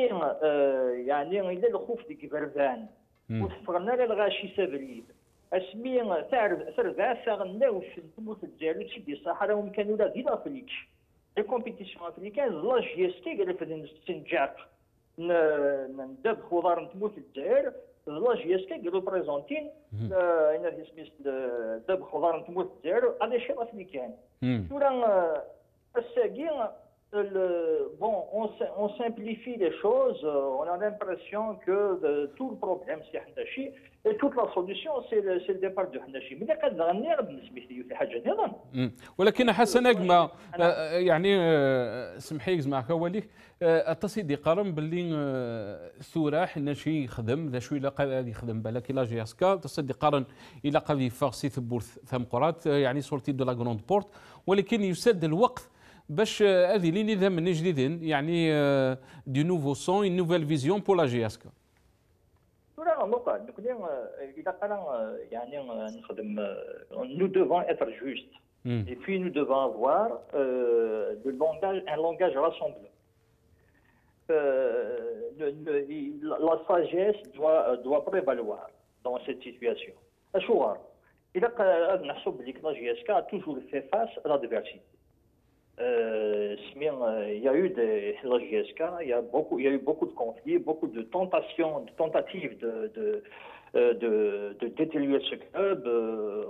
يعني الا الخوف ديك بردان وتفرنا للغاشي سابريد اسمي تعرف ثربا ساغنا وش تموت الجزائر وتشدي الصحراء ومكان ولا دي لافريك les compétitions africaines, la JSK قال في السنجاق ندب خضار نتموت الجزائر لا JSK قالوا بريزونتين انا اسمي دب خضار نتموت الجزائر على شي افريكان تورا الساقي bon, on simplifie les choses, on a l'impression que tout le problème c'est Handachi et toute la solution c'est le départ de Handachi. Mais قد غني بالنسبه لي في حاجه نظام. ولكن حسن اجمع يعني سمحي يجمع كواليك التصيدي قرن باللي ثوره حناشي يخدم ذا شويه غادي يخدم بالك لا جي اس كا تصيدي قرن الى قضي فارسي ثبورث ثم قرات يعني سورتي دو لا غروند بورت ولكن يسد الوقت باش هذه لي نظام جديدين يعني دي نوفو سون اون نوفيل فيزيون بور لا جي اس كا. ولا موقع اذا قرا يعني نخدم nous devons être justes et puis nous devons avoir un langage rassembleur. La sagesse doit prévaloir dans cette situation. الشوار اذا نحسب بلي لا جي اس كا toujours fait face à l'adversité. Il y a eu la JSK, il y a eu beaucoup de conflits, beaucoup de tentatives de détruire ce club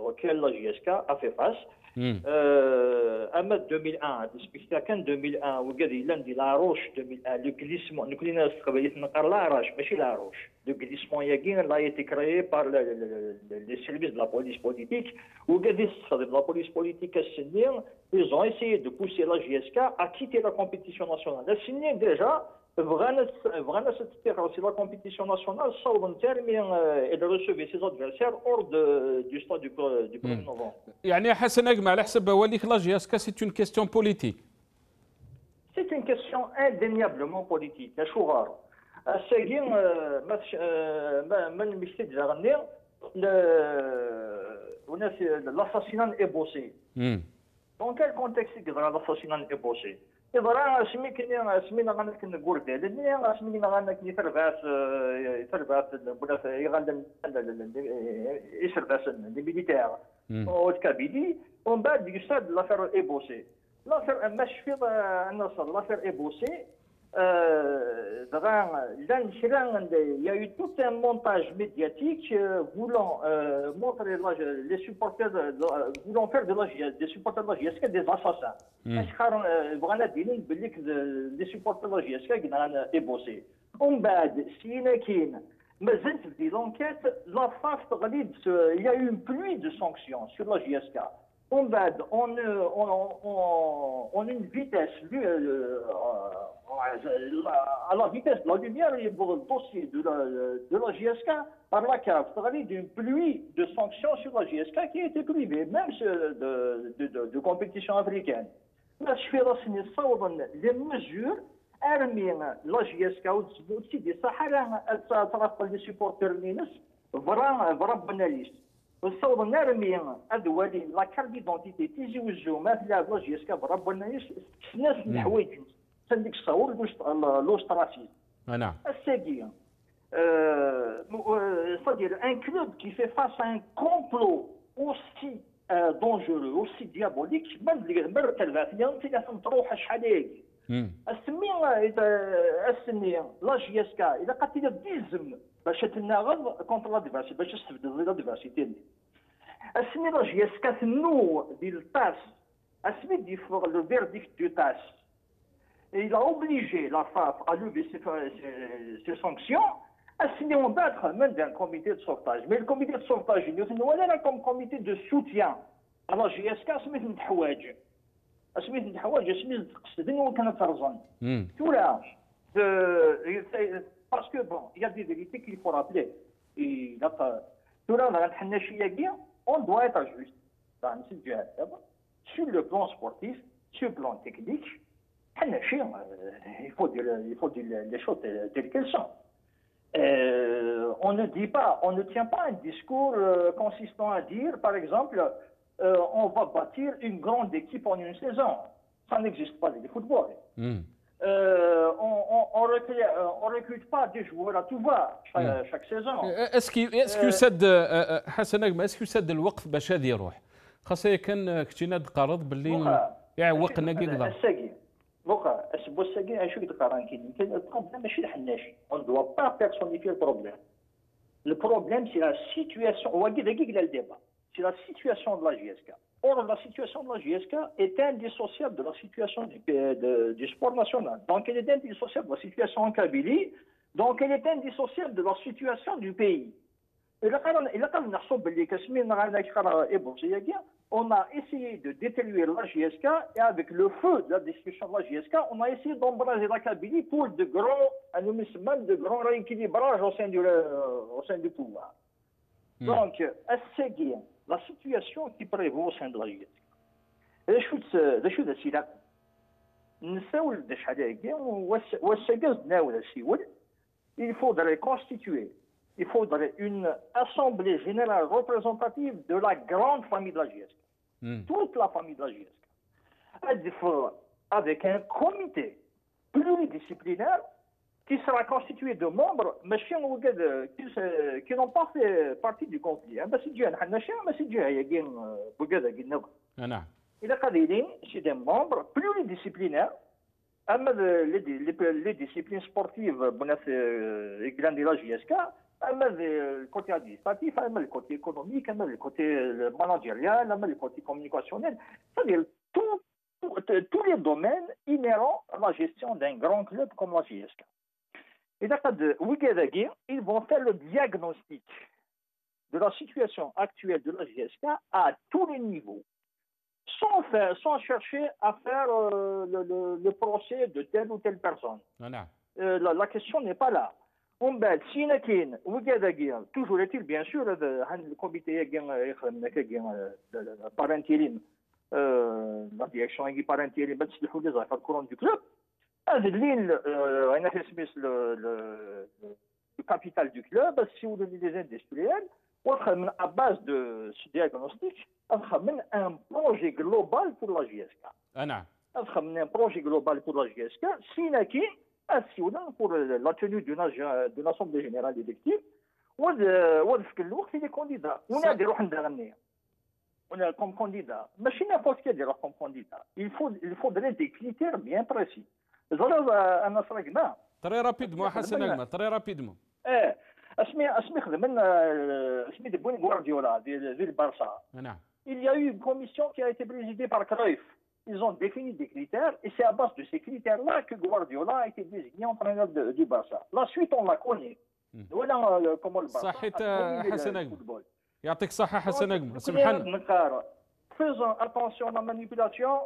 auquel la JSK a fait face. أما 2001 بالنسبة كان 2001 وقال لي لا روش 2001 لو glissement nous كلنا قبيلة نقر لا راش ماشي لا روش le glissement يقين لا été créé par les services de la police politique وقال لي la police politique السنين ils ont essayé de pousser la JSK à quitter la compétition nationale السنين déjà vraiment c'était aussi la compétition nationale صوب terme elle recevait ses adversaires hors du stade du 1er novembre. يعني حسن اجمع على حسب وليك لا جي اس كا سي اون كيستيون بوليتيك. C'est une question indéniablement politique. يا شوغار الساقي من مشتد زغني l'assassinat est bossé. Dans quel contexte l'assassinat est bossé? إذا سمينا غنك نقول لأن سمينا غنك يثربات يثربات الميليتير والكابيلي ومن بعد يستاد لافير إيبوسي لافير ماشي في النصر لافير إيبوسي il y a eu tout un montage médiatique voulant montrer les supporters, voulant faire des supporters de la JSK des assassins. Les supporters de la JSK qui ont ébossé. On bad, mais في l'enquête, la FAF, il y a eu une pluie de sanctions sur la JSK. On bad, on une vitesse à la vitesse de la lumière, il y a le dossier de la JSK par la CAF. C'est-à-dire d'une pluie de sanctions sur la JSK qui a été privée, même de compétition africaine. Là, je fais les mesures, la JSK aussi des Sahara, les supporters minus, vraiment banalistes. الصوب نرمي أدوالي لا كارت ديدونتيتي تيجي وجهو ما في لا جي اس كا بربنا ناس الحوايج تنديك الصور لو ستراتيجي. نعم. الساقية c'est-à-dire un club qui fait face à un complot aussi dangereux, aussi diabolique, مرة الثلاثية انت تروح شحال هيك. السمي لا جي اس كا إذا قتل بيزم باش تناغض كونتر لادفيرسيتي باش تستبدل لادفيرسيتي السمي لا جي اس كا ثنو ديال الطاس le verdict du TAS. Et il a obligé la FAF à lever ses sanctions, à signer un date même d'un comité de sauvetage. Mais le comité de sauvetage, il y a comme comité de soutien à la GSK, سميت الحوايج. سميت الحوايج سميت تقصدني وكانت ترزن. Tout là, parce que bon, il y a des vérités qu'il faut rappeler. Et là, tout là, on doit être juste. Sur le plan sportif, sur le plan technique, il faut dire les choses telles qu'elles sont. On ne dit pas, on ne tient pas un discours consistant à dire, par exemple, on va bâtir une grande équipe en une saison. Ça n'existe pas dans le football. On recrute pas des joueurs à tout va chaque saison. اسكو يسد حسن نجم اسكو يسد الوقت باش هذا يروح خاصه كان كنتينا تقارض باللي يعوقنا كيقدر الساقي بوكا اسبو الساقي شو يتقارن كاين البروبليم ماشي الحناشي on doit pas personnifier le problème. Le problème c'est la situation هو كي دقيق الديبا c'est la situation de la GSK. Or, la situation de la GSK est indissociable de la situation du sport national. Donc, elle est indissociable de la situation en Kabylie. Donc, elle est indissociable de la situation du pays. Et là, on a essayé de détruire la GSK et avec le feu de la discussion de la GSK, on a essayé d'embraser la Kabylie pour de grands rééquilibrages au sein du pouvoir. Donc, la situation qui prévaut au sein de la GSK. Il faudrait constituer, il faudrait une assemblée générale représentative de la grande famille de la GSK. Toute la famille de la GSK. Avec un comité pluridisciplinaire qui sera constitué de membres qui n'ont pas fait partie du conflit. C'est des membres pluridisciplinaires. Les disciplines sportives de la GSK, le côté administratif, le côté économique, le côté managérial, le côté communicationnel. C'est-à-dire tous les domaines inhérents à la gestion d'un grand club comme la GSK. Et ils vont faire le diagnostic de la situation actuelle de la GSK à tous les niveaux, sans chercher à faire le procès de telle ou telle personne. La question n'est pas là. Toujours est-il, bien sûr, le comité par intérim, la direction par intérim, les affaires courantes du club. Le capital du club, si vous donnez des industriels, à base de ce diagnostic, un projet global pour la GSK. Un projet global pour la GSK, pour la tenue d'une assemblée générale élective, les candidats. On a comme candidat. Mais n'importe qui comme candidat. Il faudrait des critères bien précis. Très rapidement, Hassan Agma, très rapidement. Il y a eu une commission qui a été présidée par Cruyff. Ils ont défini des critères et c'est à base de ces critères-là que Guardiola a été désigné entraîneur du Barça. La suite, on la connaît. Voilà comment le Barça a حسن football. يعطيك الصحة حسن أجمل. Faisons attention à la manipulation,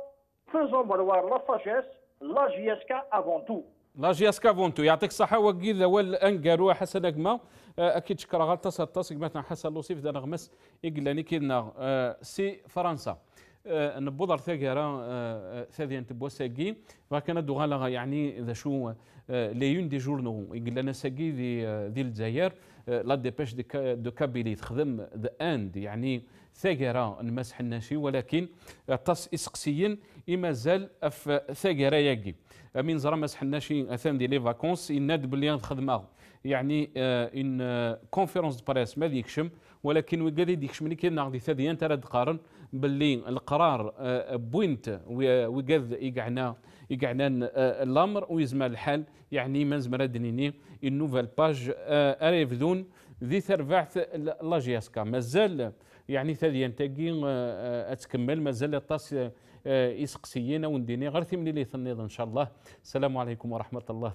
faisons valoir la sagesse, la GSK avant tout. لا جياسك افونتو يعطيك الصحة وكيل اول انقاروا حسن اجما اكيد شكرا غلطة سطاس قمتنا حسن لوصيف دانا غمس يقلاني كيدنا سي فرنسا نبوضر ثاقارا ثاذي انت بوساقي وكان دوغالا يعني ذا شو ليون دي جورنو يقلنا ساقي ذي الجزائر لا ديباش دو كابيلي تخدم ذا اند يعني ثاقارا نمسح الناشي ولكن تص اسقسيين إما زال اف ثاقارا ياقي من زرا مسح الناشي اثام دي لي فاكونس يناد بلي نخدمها يعني ان كونفيرونس دو بريس ما ديكشم ولكن وقال ديكشم اللي كاين ناغدي ثادي انت راه تقارن باللي القرار بوينت وقال يقعنا يقعدان الامر ويزمع الحال يعني ما زمر دنيني النوفال باج اريف دون ذي ترفعت لاجياسكا مازال يعني ثديان تاكي اتكمل مازال الطاس يسقسيين ونديني غير ثمني لي النظام ان شاء الله. السلام عليكم ورحمه الله.